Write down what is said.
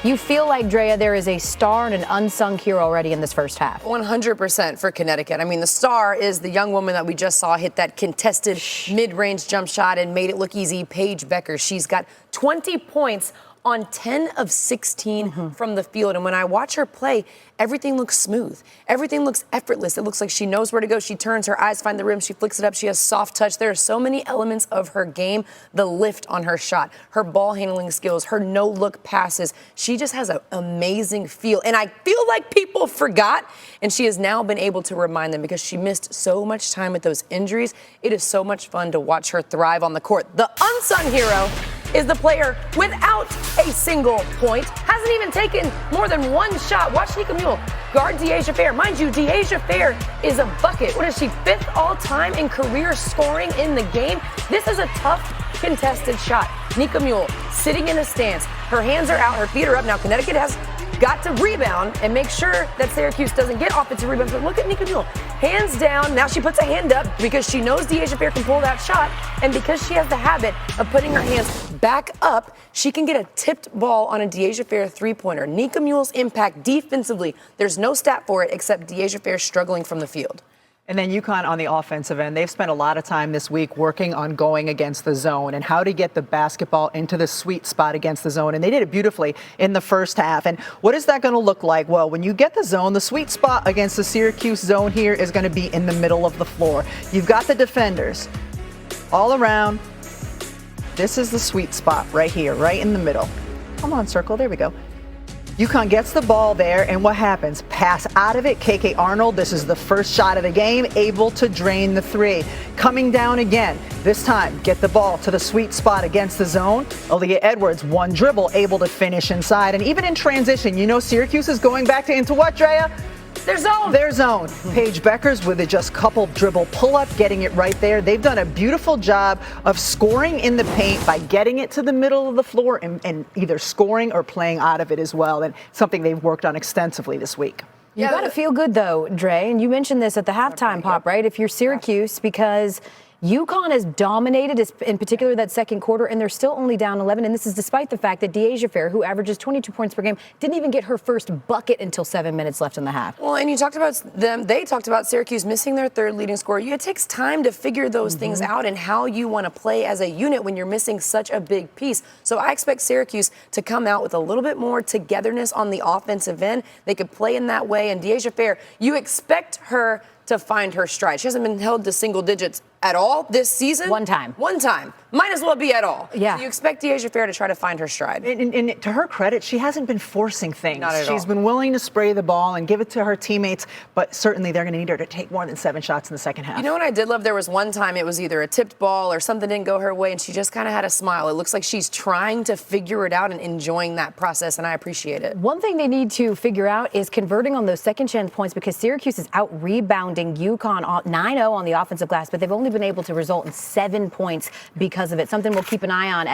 You feel like, Drea, there is a star and an unsung hero already in this first half. 100% for Connecticut. I mean, the star is the young woman that we just saw hit that contested mid-range jump shot and made it look easy, Paige Becker. She's got 20 points on 10 of 16 from the field. And when I watch her play, everything looks smooth. Everything looks effortless. It looks like she knows where to go. She turns, her eyes find the rim, she flicks it up. She has soft touch. There are so many elements of her game. The lift on her shot, her ball handling skills, her no-look passes. She just has an amazing feel. And I feel like people forgot, and she has now been able to remind them because she missed so much time with those injuries. It is so much fun to watch her thrive on the court. The unsung hero is the player without a single point, hasn't even taken more than one shot. Watch Nika Mule guard De'Asia Fair. Mind you, De'Asia Fair is a bucket. What is she, 5th all-time in career scoring in the game? This is a tough, contested shot. Nika Mule sitting in a stance. Her hands are out, her feet are up. Now Connecticut has got to rebound and make sure that Syracuse doesn't get offensive rebounds. But look at Nika Mule. Hands down. Now she puts a hand up because she knows De'Asia Fair can pull that shot. And because she has the habit of putting her hands back up, she can get a tipped ball on a De'Asia Fair three-pointer. Nika Mule's impact defensively, there's no stat for it except De'Asia Fair struggling from the field. And then UConn on the offensive end, they've spent a lot of time this week working on going against the zone and how to get the basketball into the sweet spot against the zone. And they did it beautifully in the first half. And what is that going to look like? Well, when you get the zone, the sweet spot against the Syracuse zone here is going to be in the middle of the floor. You've got the defenders all around. This is the sweet spot right here, right in the middle. Come on, circle. There we go. UConn gets the ball there, and what happens? Pass out of it. KK Arnold, this is the first shot of the game, able to drain the three. Coming down again. This time, get the ball to the sweet spot against the zone. Aaliyah Edwards, one dribble, able to finish inside. And even in transition, you know Syracuse is going back into what, Drea? Their zone. Paige Beckers with a just couple dribble pull-up, getting it right there. They've done a beautiful job of scoring in the paint by getting it to the middle of the floor and either scoring or playing out of it as well. And something they've worked on extensively this week. You got to feel good, though, Dre. And you mentioned this at the halftime pop, right? If you're Syracuse, because UConn has dominated, in particular that second quarter, and they're still only down 11. And this is despite the fact that De'Asia Fair, who averages 22 points per game, didn't even get her first bucket until 7 minutes left in the half. Well, and you talked about they talked about Syracuse missing their third leading scorer. It takes time to figure those things out and how you want to play as a unit when you're missing such a big piece. So I expect Syracuse to come out with a little bit more togetherness on the offensive end. They could play in that way. And De'Asia Fair, you expect her to find her stride. She hasn't been held to single digits at all this season. One time. Might as well be at all. Yeah. So you expect De'Asia Fair to try to find her stride. And to her credit, she hasn't been forcing things. Not at all. She's been willing to spray the ball and give it to her teammates, but certainly they're going to need her to take more than 7 shots in the second half. You know what I did love? There was one time it was either a tipped ball or something didn't go her way, and she just kind of had a smile. It looks like she's trying to figure it out and enjoying that process, and I appreciate it. One thing they need to figure out is converting on those second chance points, because Syracuse is out rebounding UConn 9-0 on the offensive glass, but they've only been able to result in 7 points because of it. Something we'll keep an eye on.